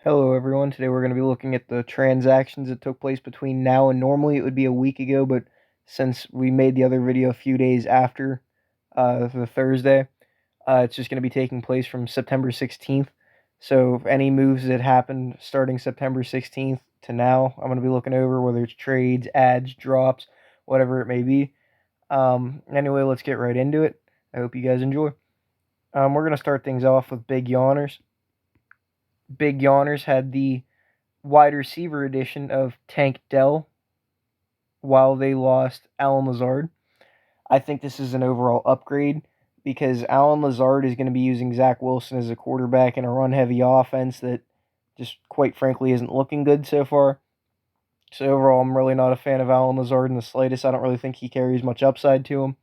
Hello, everyone. Today we're going to be looking at the transactions that took place between now and normally it would be a week ago, but since we made the other video a few days after the Thursday, it's just going to be taking place from September 16th. So, any moves that happened starting September 16th to now, I'm going to be looking over whether it's trades, ads, drops, whatever it may be. Anyway, let's get right into it. I hope you guys enjoy. We're going to start things off with big yawners. Big yawners had the wide receiver edition of Tank Dell while they lost Alan Lazard. I think this is an overall upgrade because Alan Lazard is going to be using Zach Wilson as a quarterback in a run heavy offense that just quite frankly isn't looking good so far. So overall, I'm really not a fan of Alan Lazard in the slightest. I don't really think he carries much upside to him.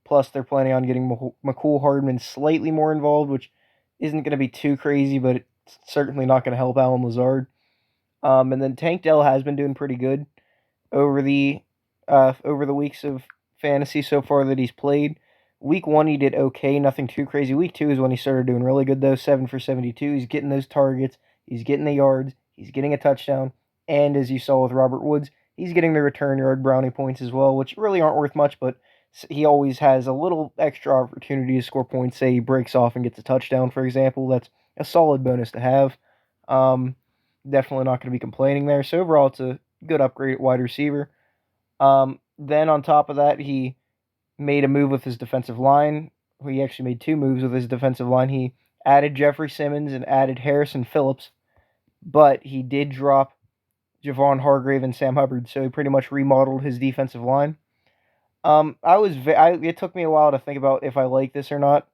Plus, they're planning on getting McCool Hardman slightly more involved, which isn't going to be too crazy, but it's certainly not going to help Alan Lazard. And then Tank Dell has been doing pretty good over the weeks of fantasy so far that he's played. Week 1 he did okay, nothing too crazy. Week 2 is when he started doing really good though, 7 for 72. He's getting those targets, he's getting the yards, he's getting a touchdown, and as you saw with Robert Woods, he's getting the return yard brownie points as well, which really aren't worth much, but he always has a little extra opportunity to score points. Say he breaks off and gets a touchdown, for example. That's a solid bonus to have. Um, Definitely not going to be complaining there. So overall, it's a good upgrade at wide receiver. Then on top of that, he made a move with his defensive line. He actually made two moves with his defensive line. He added Jeffrey Simmons and added Harrison Phillips, but he did drop Javon Hargrave and Sam Hubbard. So he pretty much remodeled his defensive line. It took me a while to think about if I like this or not.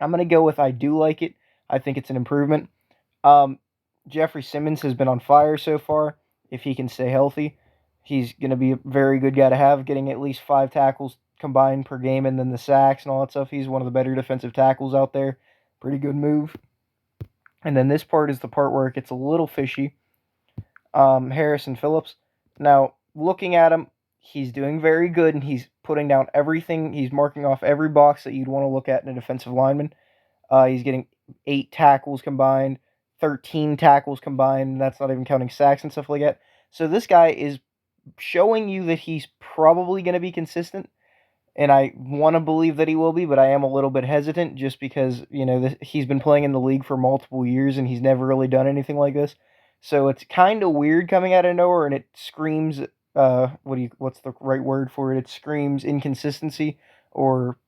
I'm gonna go with I do like it. I think it's an improvement. Um, Jeffrey Simmons has been on fire so far. If he can stay healthy, he's going to be a very good guy to have, getting at least 5 tackles combined per game, and then the sacks and all that stuff. He's one of the better defensive tackles out there. Pretty good move. And then this part is the part where it gets a little fishy. Harrison Phillips. Now, looking at him, he's doing very good, and he's putting down everything. He's marking off every box that you'd want to look at in a defensive lineman. He's getting 8 tackles combined, 13 tackles combined. And that's not even counting sacks and stuff like that. So this guy is showing you that he's probably going to be consistent. And I want to believe that he will be, but I am a little bit hesitant just because, he's been playing in the league for multiple years and he's never really done anything like this. So it's kind of weird coming out of nowhere, and it screams, what's the right word for it? It screams inconsistency, or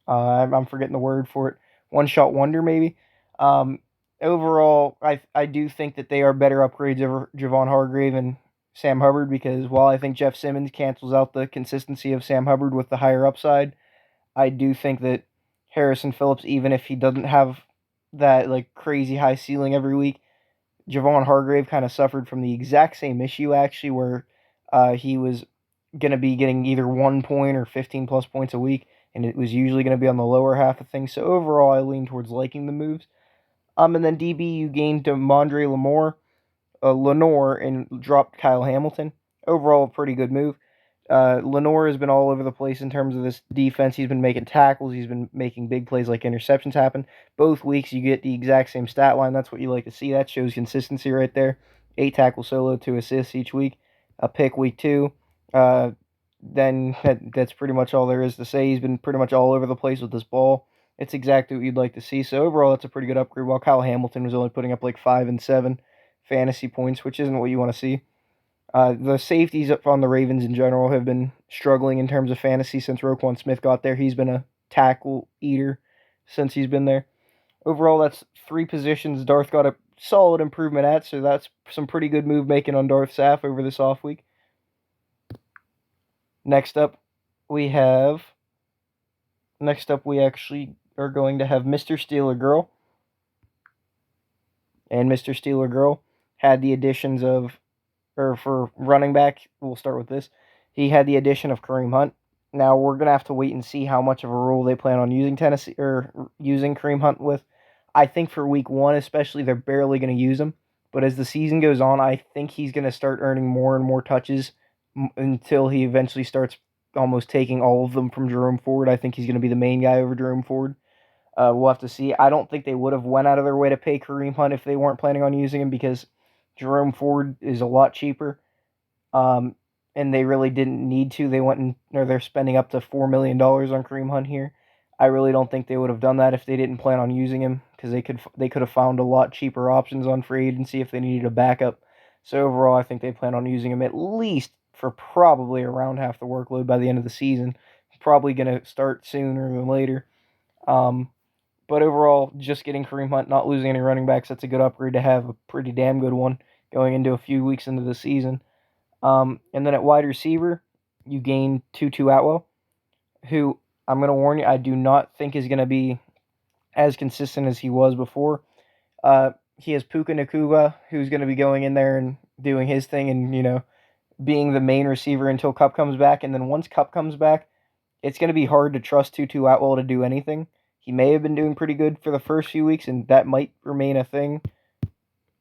I'm forgetting the word for it. One shot wonder, maybe. Um, Overall, I do think that they are better upgrades over Javon Hargrave and Sam Hubbard, because while I think Jeff Simmons cancels out the consistency of Sam Hubbard with the higher upside, I do think that Harrison Phillips, even if he doesn't have that like crazy high ceiling every week, Javon Hargrave kind of suffered from the exact same issue actually, where he was going to be getting either 1 point or 15 plus points a week, and it was usually going to be on the lower half of things. So overall, I lean towards liking the moves. And then DB, you gained Demondre Lenore, and dropped Kyle Hamilton. Overall, a pretty good move. Lenore has been all over the place in terms of this defense. He's been making tackles. He's been making big plays like interceptions happen. Both weeks, you get the exact same stat line. That's what you like to see. That shows consistency right there. 8 tackle solo, 2 assists each week. A pick week 2. Then that's pretty much all there is to say. He's been pretty much all over the place with this ball. It's exactly what you'd like to see. So overall, that's a pretty good upgrade. While Kyle Hamilton was only putting up like 5 and 7 fantasy points, which isn't what you want to see. The safeties up on the Ravens in general have been struggling in terms of fantasy since Roquan Smith got there. He's been a tackle eater since he's been there. Overall, that's 3 positions Darth got a solid improvement at, so that's some pretty good move making on Darth Saff over this off week. Next up, we actually are going to have Mr. Steeler Girl. And Mr. Steeler Girl had the additions of, or for running back, we'll start with this. He had the addition of Kareem Hunt. Now we're gonna have to wait and see how much of a role they plan on using using Kareem Hunt with. I think for week 1, especially, they're barely gonna use him. But as the season goes on, I think he's gonna start earning more and more touches until he eventually starts almost taking all of them from Jerome Ford. I think he's gonna be the main guy over Jerome Ford. We'll have to see. I don't think they would have went out of their way to pay Kareem Hunt if they weren't planning on using him, because Jerome Ford is a lot cheaper. Um, and they really didn't need to. They went and or they're spending up to $4 million on Kareem Hunt here. I really don't think they would have done that if they didn't plan on using him, because they could have found a lot cheaper options on free agency if they needed a backup. So overall, I think they plan on using him at least for probably around half the workload by the end of the season. Probably going to start sooner than later. Um, but overall, just getting Kareem Hunt, not losing any running backs, that's a good upgrade to have, a pretty damn good one going into a few weeks into the season. And then at wide receiver, you gain Tutu Atwell, who I'm going to warn you, I do not think is going to be as consistent as he was before. He has Puka Nakua, who's going to be going in there and doing his thing and, being the main receiver until Cup comes back. And then once Cup comes back, it's going to be hard to trust Tutu Atwell to do anything. He may have been doing pretty good for the first few weeks, and that might remain a thing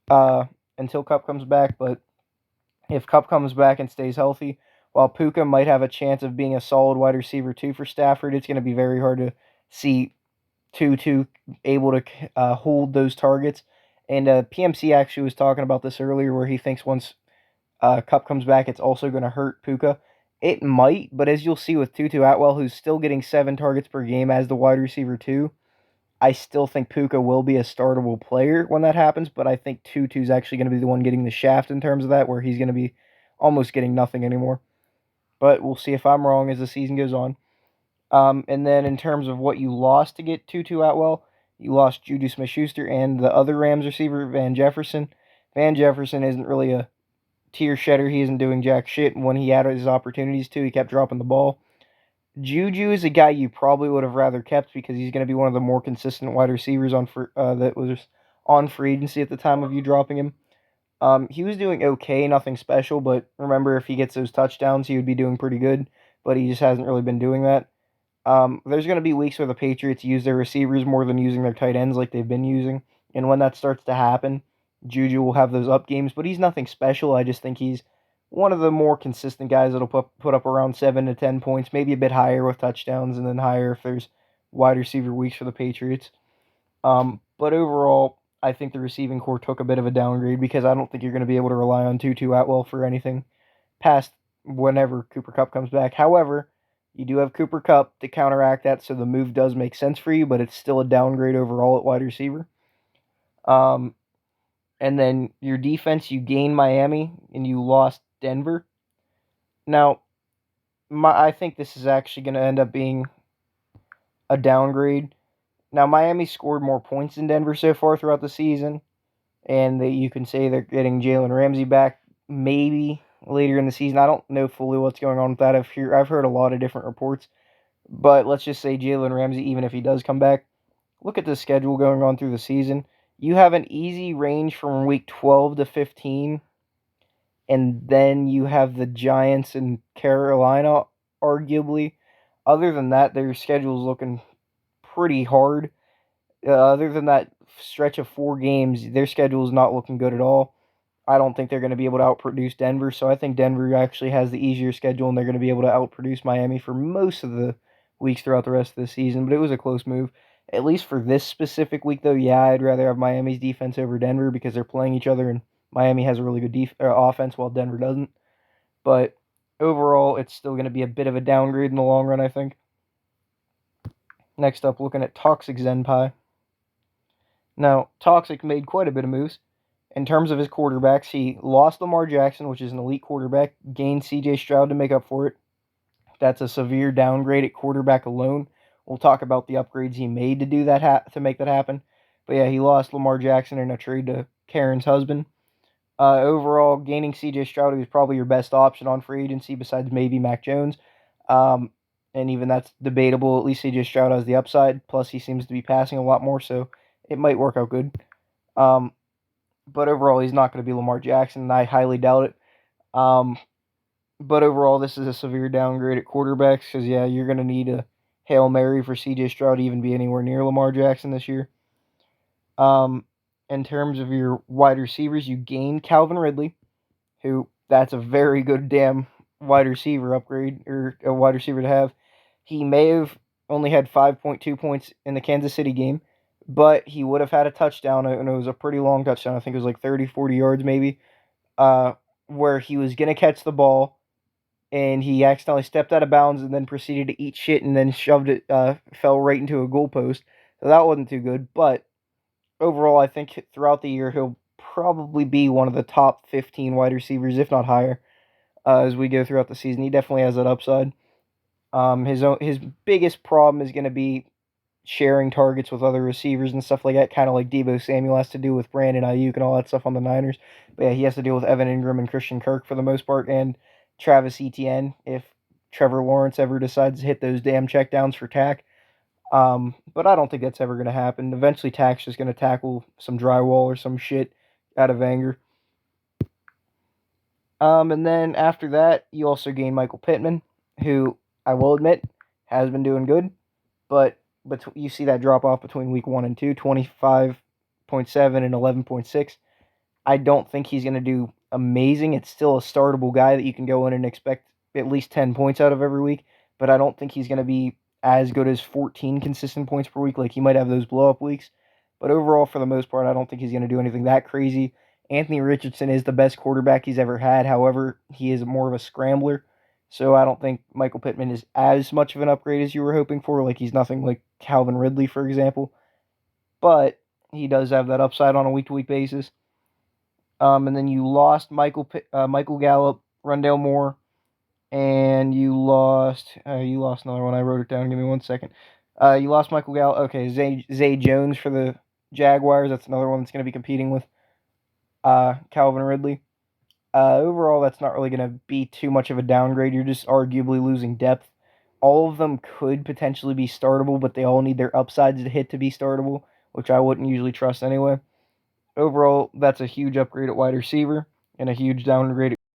uh, until Cup comes back. But if Cup comes back and stays healthy, while Puka might have a chance of being a solid wide receiver too for Stafford, it's going to be very hard to see Tutu able to hold those targets. And PMC actually was talking about this earlier, where he thinks once Cup comes back, it's also going to hurt Puka. It might, but as you'll see with Tutu Atwell, who's still getting 7 targets per game as the wide receiver too, I still think Puka will be a startable player when that happens, but I think Tutu's actually going to be the one getting the shaft in terms of that, where he's going to be almost getting nothing anymore. But we'll see if I'm wrong as the season goes on. And then in terms of what you lost to get Tutu Atwell, you lost Juju Smith-Schuster and the other Rams receiver, Van Jefferson. Van Jefferson isn't really a tier shedder. He isn't doing jack shit. When he had his opportunities to, he kept dropping the ball. Juju is a guy you probably would have rather kept, because he's going to be one of the more consistent wide receivers that was on free agency at the time of you dropping him. He was doing okay, nothing special, but remember, if he gets those touchdowns, he would be doing pretty good, but he just hasn't really been doing that. There's going to be weeks where the Patriots use their receivers more than using their tight ends like they've been using, and when that starts to happen, Juju will have those up games, but he's nothing special. I just think he's one of the more consistent guys that'll put up around 7 to 10 points, maybe a bit higher with touchdowns, and then higher if there's wide receiver weeks for the Patriots. But overall, I think the receiving core took a bit of a downgrade, because I don't think you're going to be able to rely on Tutu Atwell for anything past whenever Cooper Kupp comes back. However, you do have Cooper Kupp to counteract that, so the move does make sense for you, but it's still a downgrade overall at wide receiver. And then your defense, you gained Miami and you lost Denver. Now, I think this is actually going to end up being a downgrade. Now, Miami scored more points than Denver so far throughout the season, and you can say they're getting Jalen Ramsey back maybe later in the season. I don't know fully what's going on with that. I've heard a lot of different reports, but let's just say Jalen Ramsey, even if he does come back, look at the schedule going on through the season. You have an easy range from week 12 to 15, and then you have the Giants and Carolina, arguably. Other than that, their schedule is looking pretty hard. Other than that stretch of 4 games, their schedule is not looking good at all. I don't think they're going to be able to outproduce Denver, so I think Denver actually has the easier schedule, and they're going to be able to outproduce Miami for most of the weeks throughout the rest of the season, but it was a close move. At least for this specific week, though, yeah, I'd rather have Miami's defense over Denver, because they're playing each other, and Miami has a really good offense while Denver doesn't. But overall, it's still going to be a bit of a downgrade in the long run, I think. Next up, looking at Toxic Zenpai. Now, Toxic made quite a bit of moves. In terms of his quarterbacks, he lost Lamar Jackson, which is an elite quarterback, gained CJ Stroud to make up for it. That's a severe downgrade at quarterback alone. We'll talk about the upgrades he made to do that to make that happen. But yeah, he lost Lamar Jackson in a trade to Karen's husband. Overall, gaining CJ Stroud, was probably your best option on free agency besides maybe Mac Jones. And even that's debatable. At least CJ Stroud has the upside. Plus, he seems to be passing a lot more, so it might work out good. But overall, he's not going to be Lamar Jackson, and I highly doubt it. But overall, this is a severe downgrade at quarterbacks, because, yeah, you're going to need a Hail Mary for CJ Stroud to even be anywhere near Lamar Jackson this year. In terms of your wide receivers, you gained Calvin Ridley, who, that's a very good damn wide receiver upgrade, or a wide receiver to have. He may have only had 5.2 points in the Kansas City game, but he would have had a touchdown, and it was a pretty long touchdown. I think it was like 30, 40 yards maybe, where he was going to catch the ball, and he accidentally stepped out of bounds and then proceeded to eat shit and then shoved it, fell right into a goalpost. So that wasn't too good, but overall, I think throughout the year, he'll probably be one of the top 15 wide receivers, if not higher, as we go throughout the season. He definitely has that upside. His biggest problem is going to be sharing targets with other receivers and stuff like that, kind of like Deebo Samuel has to do with Brandon Ayuk and all that stuff on the Niners. But yeah, he has to deal with Evan Ingram and Christian Kirk for the most part, and Travis Etienne if Trevor Lawrence ever decides to hit those damn checkdowns for Tack. But I don't think that's ever going to happen. Eventually, Tack's just going to tackle some drywall or some shit out of anger. And then after that, you also gain Michael Pittman, who I will admit has been doing good, but you see that drop off between week 1 and 2, 25.7 and 11.6. I don't think he's going to do amazing. It's still a startable guy that you can go in and expect at least 10 points out of every week, but I don't think he's going to be as good as 14 consistent points per week. Like, he might have those blow up weeks, but overall, for the most part, I don't think he's going to do anything that crazy. Anthony Richardson is the best quarterback he's ever had. However, he is more of a scrambler. So I don't think Michael Pittman is as much of an upgrade as you were hoping for. Like, he's nothing like Calvin Ridley, for example. But he does have that upside on a week-to-week basis. And then you lost Michael Gallup, Rondale Moore, and you lost another one. I wrote it down. Give me 1 second. You lost Michael Gallup. Okay, Zay Jones for the Jaguars. That's another one that's going to be competing with Calvin Ridley. Overall, that's not really going to be too much of a downgrade. You're just arguably losing depth. All of them could potentially be startable, but they all need their upsides to hit to be startable, which I wouldn't usually trust anyway. Overall, that's a huge upgrade at wide receiver and a huge downgrade